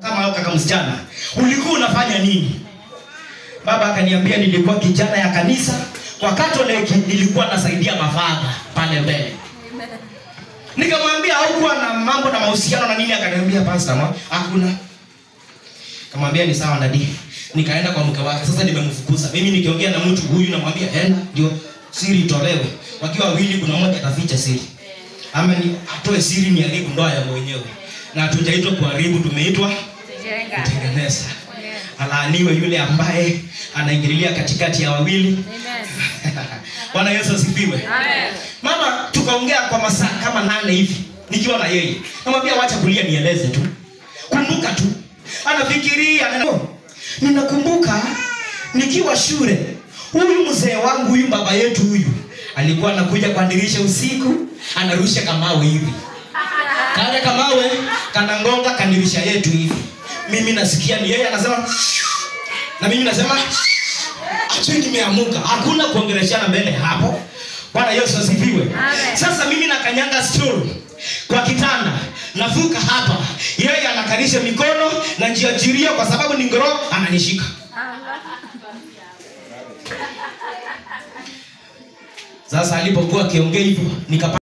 Kama kaka msichana, ulikuwa unafanya nini? Baba akaniambia nilikuwa kijana ya kanisa kwa Catholic, nilikuwa nasaidia mafadha pale mbele. Nikamwambia haukuwa na mambo na mahusiano na nini? Akaniambia pastor, hakuna. Nikamwambia ni sawa ndadi. Nikaenda kwa mke wake. Sasa nimemfukuza. Mimi nikiongea na mtu huyu namwambia enda ndio siri itolewe. Wakiwa wawili kuna mmoja ataficha siri. Ama ni atoe siri ni haribu ndoa ya mwenyewe. Na hatujaitwa kuharibu, tumeitwa kutengeneza. Alaaniwe yule ambaye anaingililia katikati ya wawili. Amen. Bwana Yesu asifiwe. Amen. Mama tukaongea kwa masaa kama 8 hivi nikiwa na yeye. Namwambia wacha kulia nieleze tu. Kumbuka tu. Anafikiria ninakumbuka nikiwa shule. Huyu mzee wangu, huyu baba yetu huyu alikuwa anakuja kwa dirisha usiku, anarusha kamawe hivi. Kale kamawe kanangonga kandirisha yetu hivi. Mimi nasikia ni yeye anasema na mimi nasema acha nimeamuka. Hakuna kuongeleshana mbele hapo. Bwana Yesu asifiwe. Amen. Sasa mimi nakanyanga stool kwa kitanda, navuka hapa. Yeye anakanisha mikono na njiajiria kwa sababu ni ngoro ananishika. Sasa alipokuwa akiongea hivyo nikapata